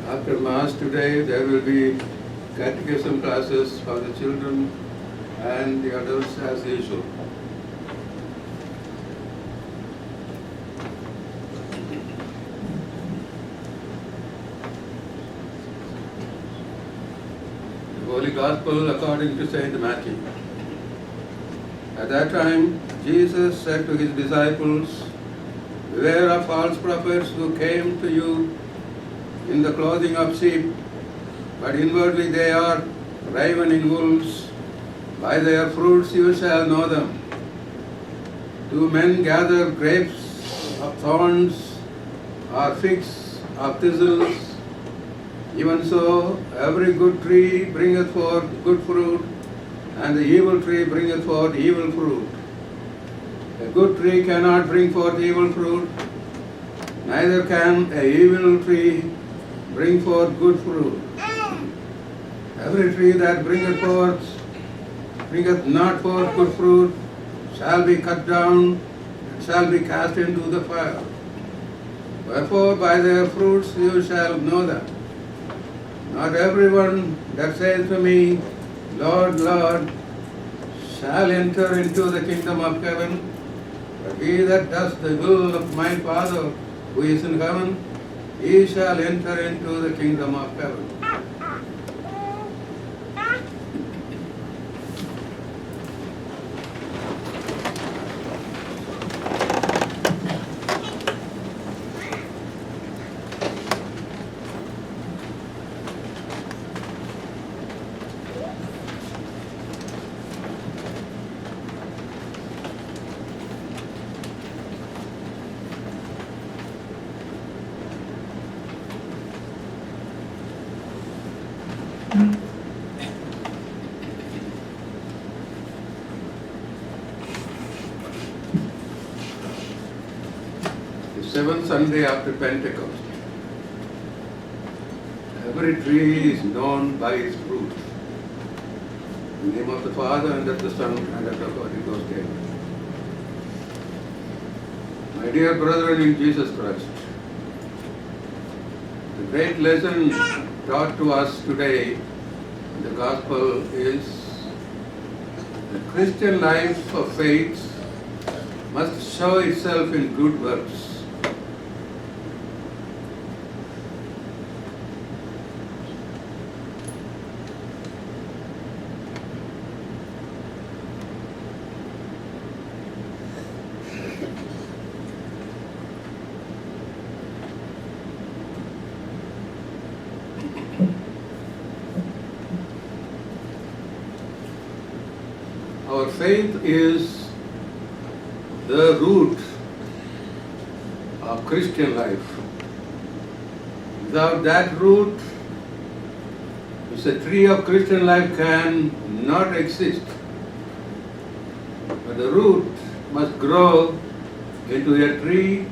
After Mass today, there will be catechism classes for the children and the adults as usual. The Holy Gospel according to Saint Matthew. At that time, Jesus said to his disciples, "Beware of false prophets who came to you in the clothing of sheep, but inwardly they are ravening wolves. By their fruits you shall know them. Do men gather grapes of thorns or figs of thistles? Even so, every good tree bringeth forth good fruit, and the evil tree bringeth forth evil fruit. A good tree cannot bring forth evil fruit, neither can an evil tree bring forth good fruit. Every tree that bringeth not forth good fruit shall be cut down and shall be cast into the fire. Wherefore by their fruits you shall know them. Not everyone that says to me, Lord, Lord, shall enter into the kingdom of heaven, but he that does the will of my Father who is in heaven, he shall enter into the kingdom of heaven." The seventh Sunday after Pentecost. Every tree is known by its fruit. In the name of the Father, and of the Son, and of the Holy Ghost. Amen. My dear brethren in Jesus Christ, the great lesson taught to us today in the Gospel is the Christian life of faith must show itself in good works. Our faith is the root of Christian life. Without that root, the tree of Christian life can not exist. But the root must grow into a tree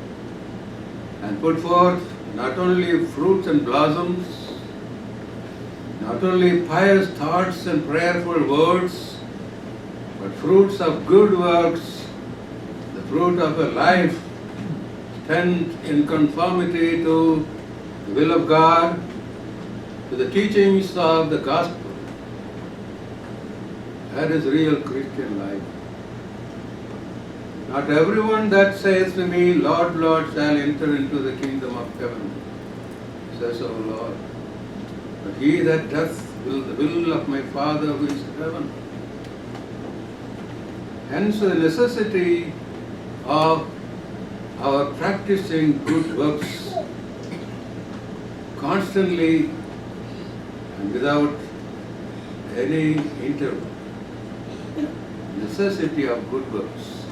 and put forth not only fruits and blossoms, not only pious thoughts and prayerful words, but fruits of good works, the fruit of a life spent in conformity to the will of God, to the teachings of the Gospel. That is real Christian life. Not everyone that says to me, Lord, Lord, shall enter into the kingdom of heaven, says our Lord, but he that doth the will of my Father who is in heaven. Hence the necessity of our practicing good works constantly and without any interval. Necessity of good works.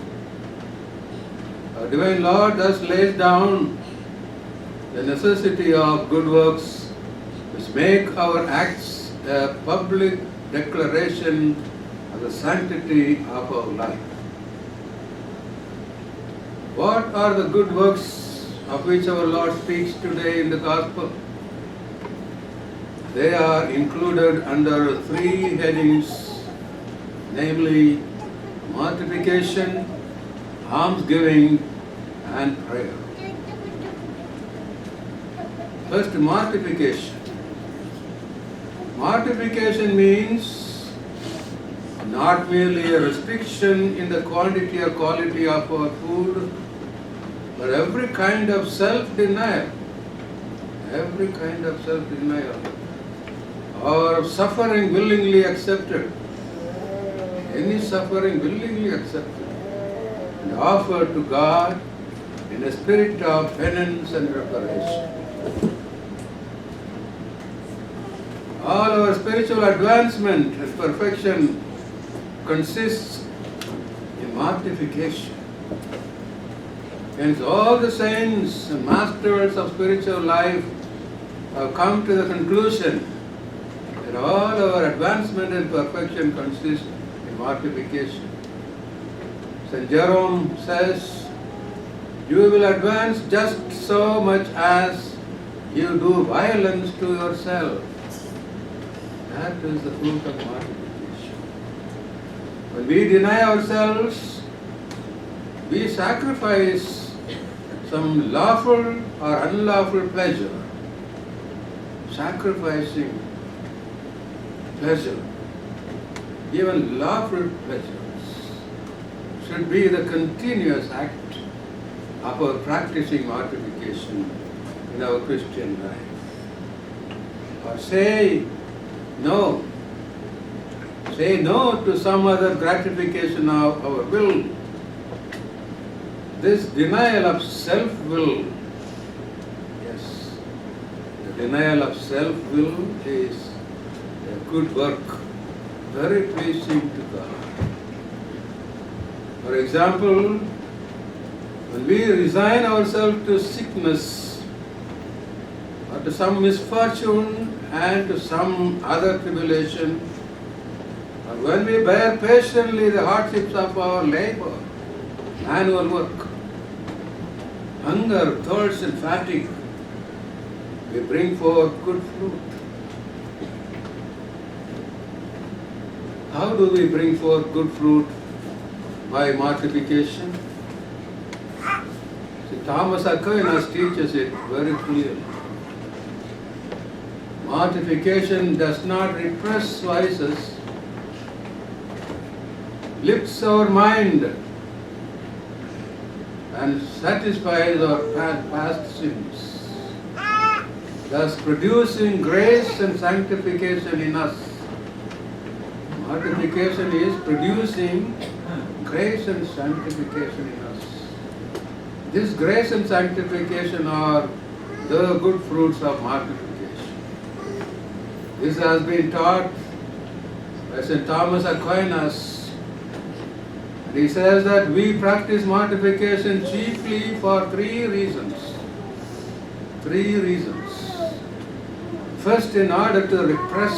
Our Divine Lord thus lays down the necessity of good works, which make our acts a public declaration of the sanctity of our life. What are the good works of which our Lord speaks today in the Gospel? They are included under three headings, namely mortification, almsgiving, and prayer. First, mortification. Mortification means not merely a restriction in the quantity or quality of our food, but every kind of self-denial. Every kind of self-denial. Or suffering willingly accepted. Any suffering willingly accepted and offered to God in a spirit of penance and reparation. All our spiritual advancement and perfection consists in mortification. Hence all the saints and masters of spiritual life have come to the conclusion that all our advancement and perfection consists in mortification. St. Jerome says, you will advance just so much as you do violence to yourself. That is the fruit of mortification. When we deny ourselves, we sacrifice some lawful or unlawful pleasure. Sacrificing pleasure, even lawful pleasures, should be the continuous act of our practicing mortification in our Christian life. Or say no to some other gratification of our will. This denial of self-will, yes, the denial of self-will is a good work, very pleasing to God. For example, when we resign ourselves to sickness or to some misfortune and to some other tribulation, or when we bear patiently the hardships of our labor, manual work, hunger, thirst and fatigue, we bring forth good fruit. How do we bring forth good fruit? By mortification. See, Thomas Aquinas teaches it very clearly. Mortification does not repress vices, lifts our mind and satisfies our past sins, thus producing grace and sanctification in us. Mortification is producing grace and sanctification in us. This grace and sanctification are the good fruits of mortification. This has been taught by St. Thomas Aquinas. And he says that we practice mortification chiefly for three reasons. Three reasons. First, in order to repress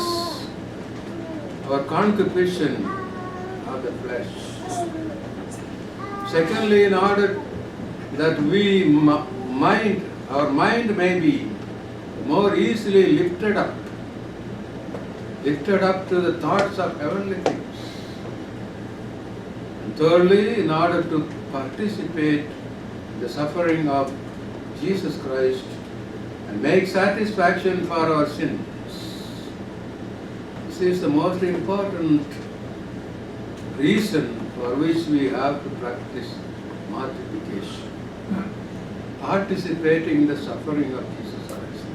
our concupiscence of the flesh. Secondly, in order that our mind may be more easily lifted up to the thoughts of heavenly things. And thirdly, in order to participate in the suffering of Jesus Christ and make satisfaction for our sins. This is the most important reason for which we have to practice mortification. Participating in the suffering of Jesus Christ.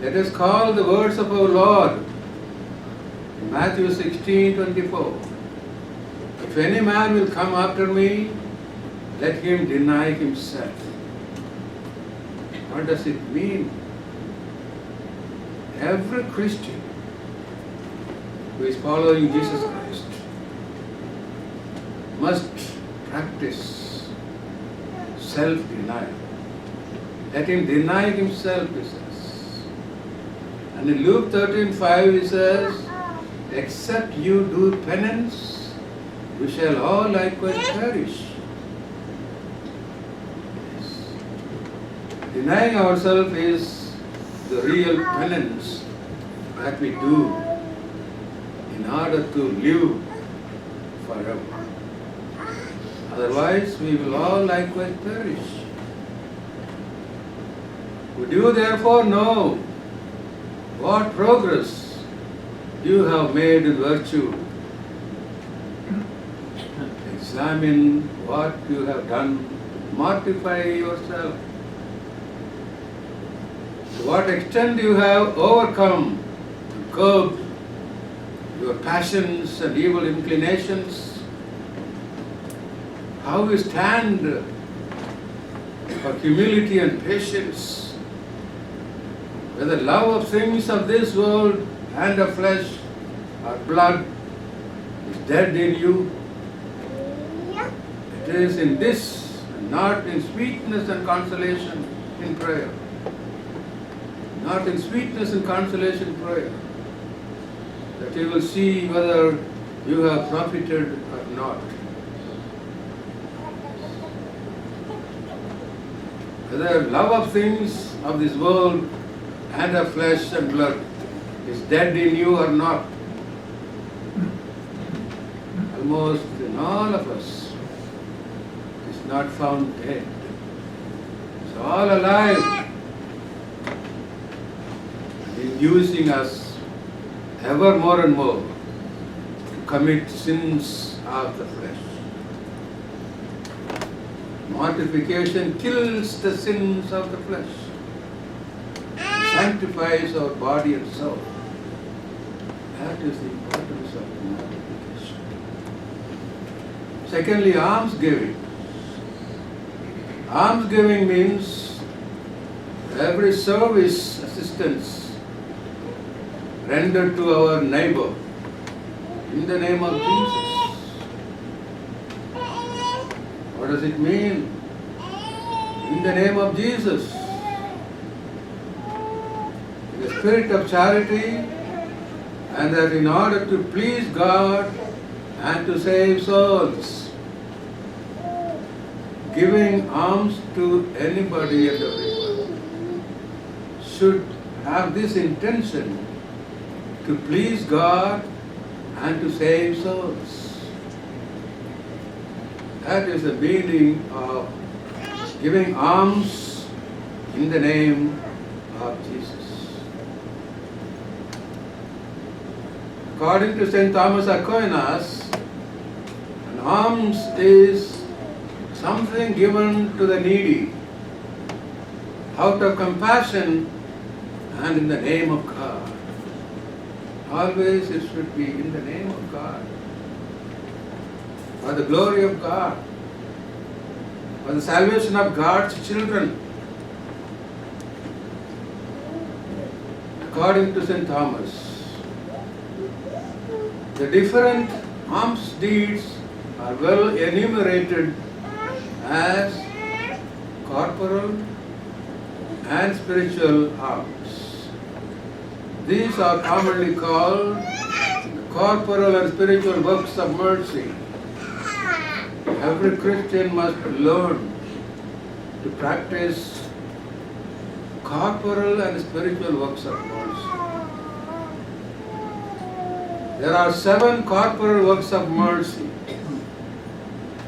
Let us call the words of our Lord in Matthew 16:24. If any man will come after me, let him deny himself. What does it mean? Every Christian who is following Jesus Christ must practice self-denial. Let him deny himself, he says. And in Luke 13:5 he says, except you do penance, we shall all likewise perish. Yes. Denying ourselves is the real penance that we do in order to live forever. Otherwise, we will all likewise perish. Would you therefore know what progress you have made in virtue? Examine what you have done, mortify yourself. To what extent you have overcome and curbed your passions and evil inclinations, how you stand for humility and patience, whether love of things of this world and of flesh or blood is dead in you. It is in this, and not in sweetness and consolation in prayer. Not in sweetness and consolation in prayer, that you will see whether you have profited or not. Whether love of things of this world and of flesh and blood is dead in you or not. Almost in all of us is not found dead. It's all alive, inducing us ever more and more to commit sins of the flesh. Mortification kills the sins of the flesh, sanctifies our body and soul. That is the importance of mortification. Secondly, almsgiving. Almsgiving means every service, assistance rendered to our neighbor in the name of Jesus. What does it mean? In the name of Jesus. In the spirit of charity, and that in order to please God and to save souls. Giving alms to anybody and everyone should have this intention to please God and to save souls. That is the meaning of giving alms in the name of Jesus. According to St. Thomas Aquinas, an alms is something given to the needy out of compassion and in the name of God. Always it should be in the name of God, for the glory of God, for the salvation of God's children. According to St. Thomas, the different alms deeds are well enumerated as corporal and spiritual alms. These are commonly called the corporal and spiritual works of mercy. Every Christian must learn to practice corporal and spiritual works of mercy. There are 7 corporal works of mercy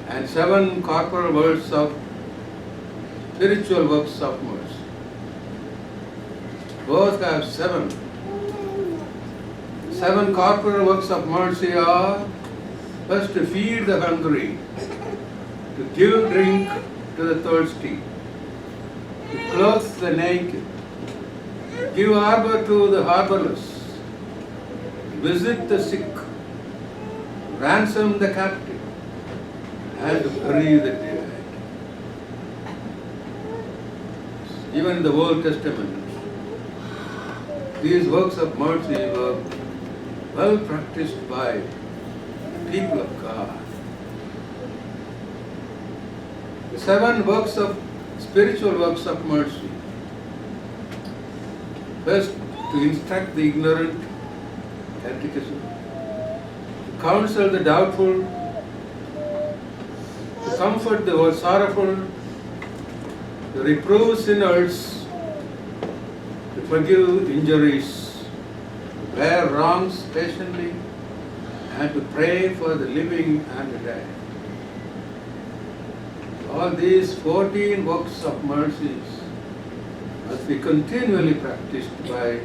and 7 corporal works of spiritual works of mercy. Both have 7. 7 corporal works of mercy are: first, to feed the hungry, to give drink to the thirsty, to clothe the naked, to give harbor to the harborless, visit the sick, ransom the captive, and to bury the dead. Even in the Old Testament, these works of mercy were well practiced by the people of God. The 7 works of spiritual works of mercy. First, to instruct the ignorant, catechism, to counsel the doubtful, to comfort the sorrowful, to reprove sinners, to forgive injuries, to bear wrongs patiently, and to pray for the living and the dead. All these 14 works of mercies must be continually practiced by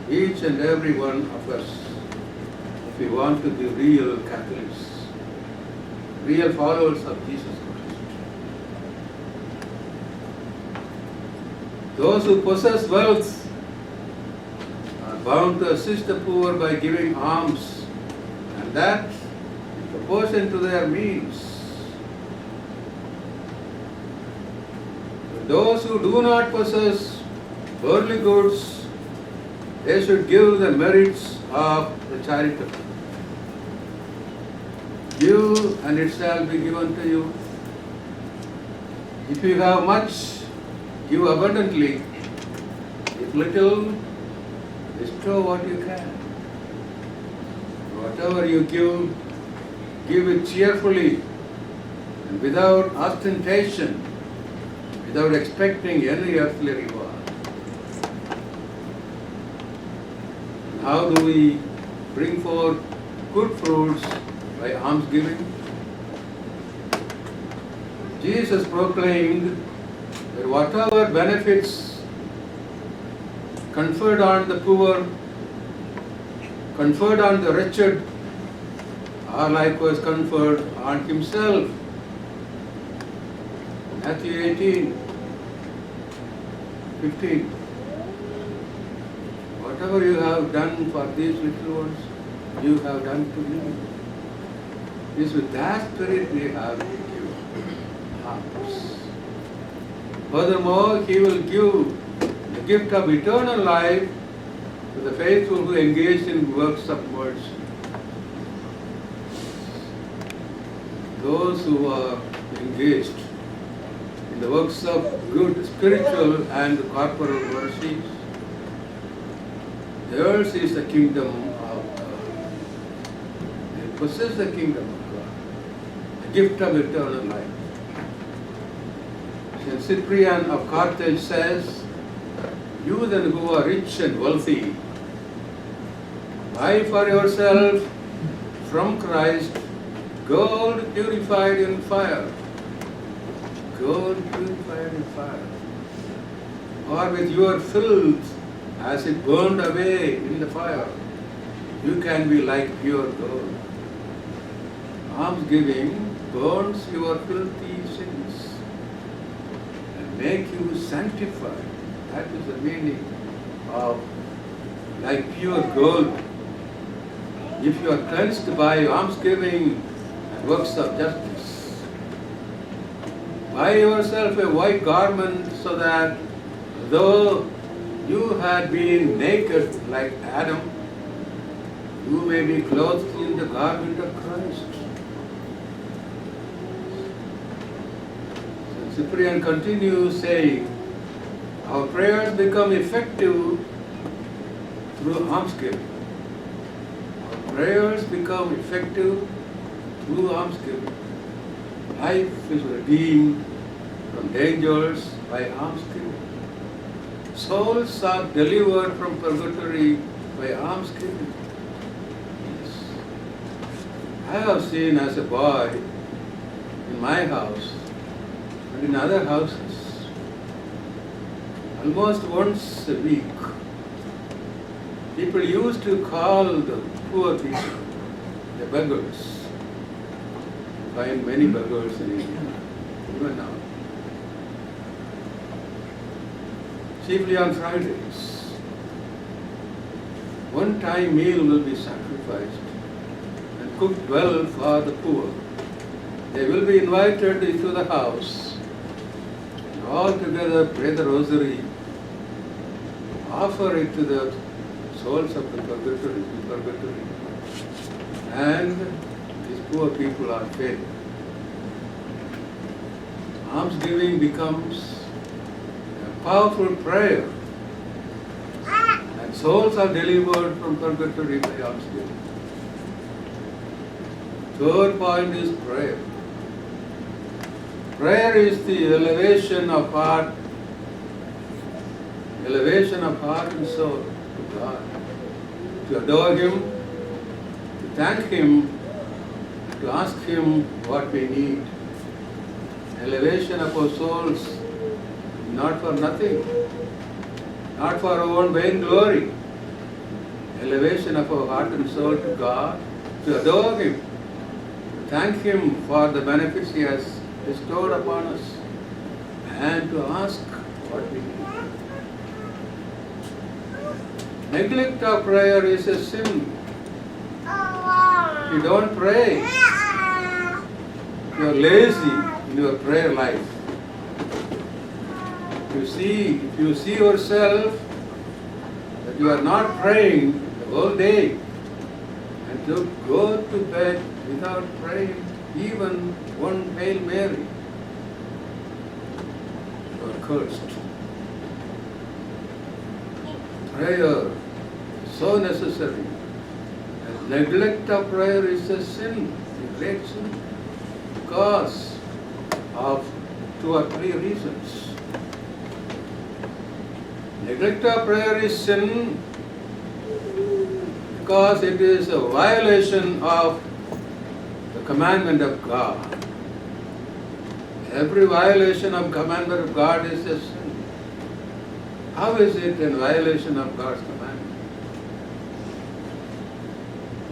each and every one of us if we want to be real Catholics, real followers of Jesus Christ. Those who possess wealth are bound to assist the poor by giving alms, and that in proportion to their means. Those who do not possess worldly goods, they should give the merits of the charitable. Give, and it shall be given to you. If you have much, give abundantly. If little, bestow what you can. Whatever you give it cheerfully and without ostentation, without expecting any earthly reward. How do we bring forth good fruits? By almsgiving. Jesus proclaimed that whatever benefits conferred on the poor, conferred on the wretched, are likewise conferred on himself. Matthew 18:15. Whatever you have done for these little ones, you have done to me. It is with that spirit we have to give alms. Furthermore, he will give the gift of eternal life to the faithful who engage in works of mercy. Those who are engaged in the works of good spiritual and corporal mercies, theirs is the kingdom of God. They possess the kingdom of God, the gift of eternal life. St. Cyprian of Carthage says, you then who are rich and wealthy, buy for yourself from Christ gold purified in fire. Gold purified in fire. Or with your filth, as it burned away in the fire, you can be like pure gold. Almsgiving burns your filthy sins and make you sanctified. That is the meaning of like pure gold. If you are cleansed by almsgiving and works of justice, buy yourself a white garment so that though you had been naked like Adam, you may be clothed in the garment of Christ. St. Cyprian continues saying, our prayers become effective through almsgiving. Our prayers become effective through almsgiving. Life is redeemed from dangers by almsgiving. Souls are delivered from purgatory by almsgiving. Yes. I have seen as a boy in my house and in other houses, almost once a week, people used to call the poor people the beggars. You find many beggars in India, even now. Chiefly on Fridays. One-time meal will be sacrificed and cooked well for the poor. They will be invited into the house and all together pray the rosary, offer it to the souls of the purgatory, and these poor people are fed. Almsgiving becomes powerful prayer, and souls are delivered from purgatory by almsgiving. Third point is prayer. Prayer is the elevation of heart and soul to God, to adore Him, to thank Him, to ask Him what we need. Elevation of our souls, not for nothing. not for our own vain glory. Elevation of our heart and soul to God, to adore Him, to thank Him for the benefits He has bestowed upon us, and to ask what we need. Neglect of prayer is a sin. If you don't pray, you are lazy in your prayer life. If you see yourself that you are not praying the whole day, and to go to bed without praying even one Hail Mary, you are cursed. Prayer is so necessary. And neglect of prayer is a sin, a great sin, because of 2 or 3 reasons. Neglect of prayer is sin because it is a violation of the commandment of God. Every violation of commandment of God is a sin. How is it a violation of God's commandment?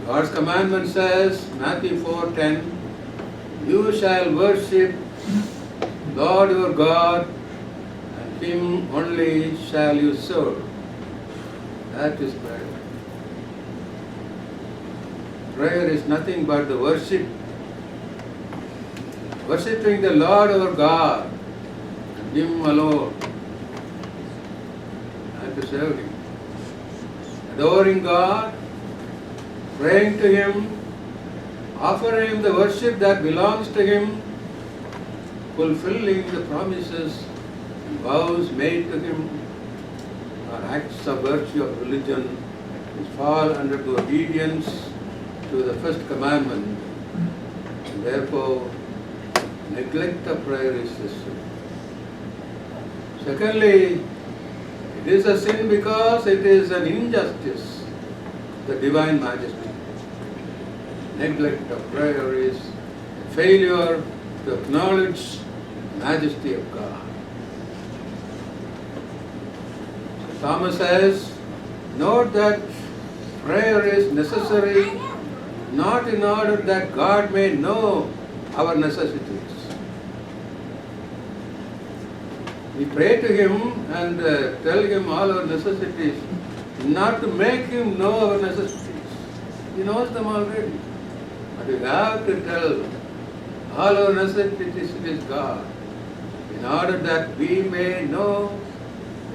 God's commandment says, Matthew 4:10, you shall worship Lord your God, and Him only shall you serve. That is prayer. Prayer is nothing but the worship. Worshipping the Lord our God, and Him alone, and to serve Him. Adoring God, praying to Him, offering Him the worship that belongs to Him, fulfilling the promises and vows made to Him, are acts of virtue of religion which fall under the obedience to the first commandment. And therefore, neglect of prayer is a sin. Secondly, it is a sin because it is an injustice to the divine majesty. Neglect of prayer is a failure to acknowledge the majesty of God. So Thomas says, note that prayer is necessary not in order that God may know our necessities. We pray to Him and tell Him all our necessities, not to make Him know our necessities. He knows them already. But we have to tell all our necessities to this God, in order that we may know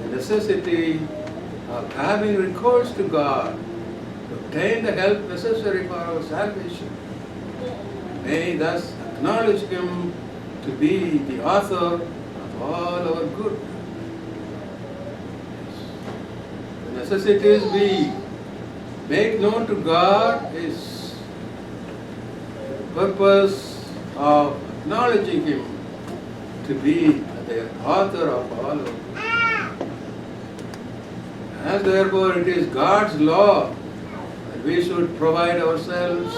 the necessity of having recourse to God to obtain the help necessary for our salvation. May thus acknowledge Him to be the author of all our good. The necessities we make known to God is the purpose of acknowledging Him to be the author of all our good. As therefore it is God's law that we should provide ourselves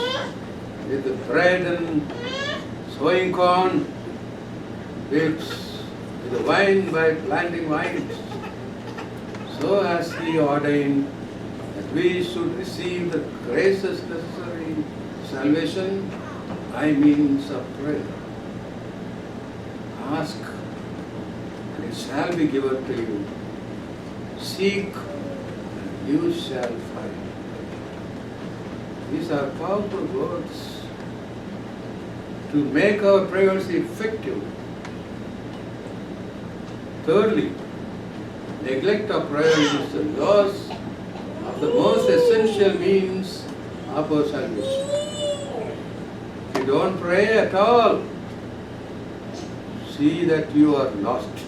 with the bread and sowing corn, with the wine by planting vines, so as He ordained that we should receive the graces necessary to salvation by means of prayer. Ask, and it shall be given to you. Seek, and you shall find. These are powerful words to make our prayers effective. Thirdly, neglect of prayer is the loss of the most essential means of our salvation. If you don't pray at all, see that you are lost.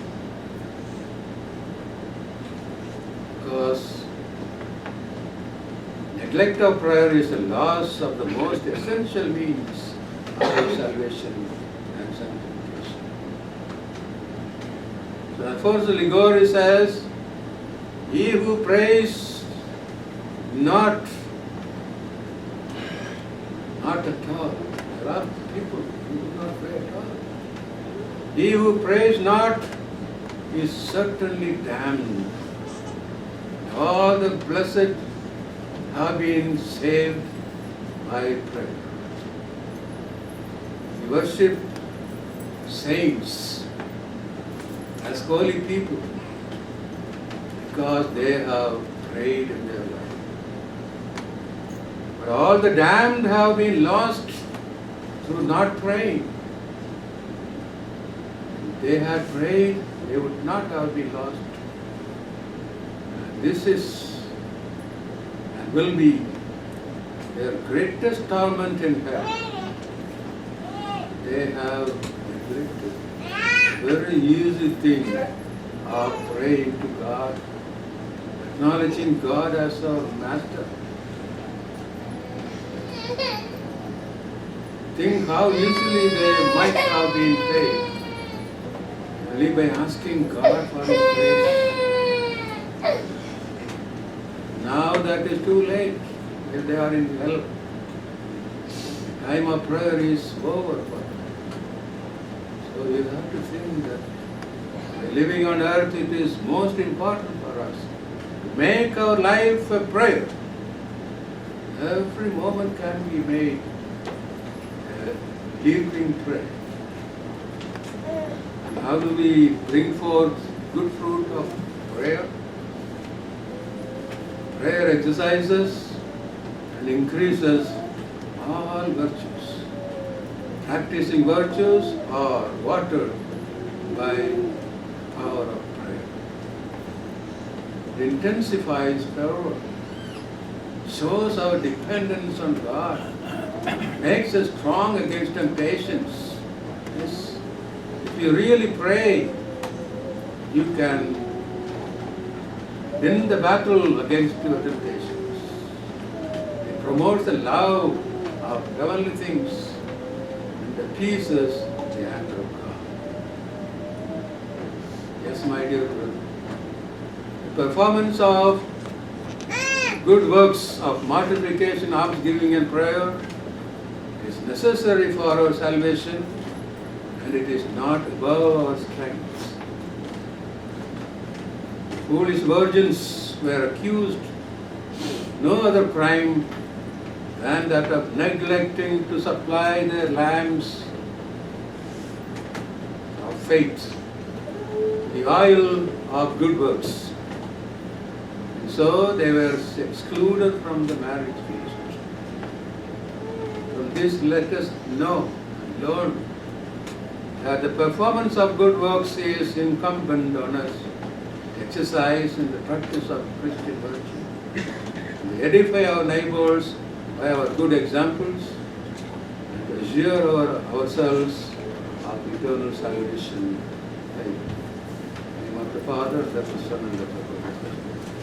Because neglect of prayer is the loss of the most essential means of our salvation and sanctification. So Alfonso Liguori says, he who prays not at all. There are people who do not pray at all. He who prays not is certainly damned. all the blessed have been saved by prayer. We worship saints as holy people because they have prayed in their life. But all the damned have been lost through not praying. If they had prayed, they would not have been lost. And this is and will be their greatest torment in hell. They have neglected the very easy thing of praying to God, acknowledging God as our master. Think how easily they might have been paid only by asking God for His grace. Now that is too late if they are in hell. The time of prayer is over for them. So you have to think that by living on earth it is most important for us to make our life a prayer. Every moment can be made a living prayer. And how do we bring forth good fruit of prayer? Prayer exercises and increases all virtues. Practicing virtues are watered by power of prayer. It intensifies fervor, shows our dependence on God, makes us strong against temptations. Yes. If you really pray, you can win the battle against your temptations. It promotes the love of heavenly things and appeases the anger of God. Yes, my dear brother, the performance of good works of mortification, almsgiving and prayer is necessary for our salvation, and it is not above our strength. Foolish virgins were accused no other crime than that of neglecting to supply their lamps of faith, the oil of good works. And so they were excluded from the marriage feast. From this let us know and learn that the performance of good works is incumbent on us. Exercise in the practice of Christian virtue. We edify our neighbors by our good examples and assure ourselves of eternal salvation. In the name of the Father, and of the Son, and of the Holy Spirit.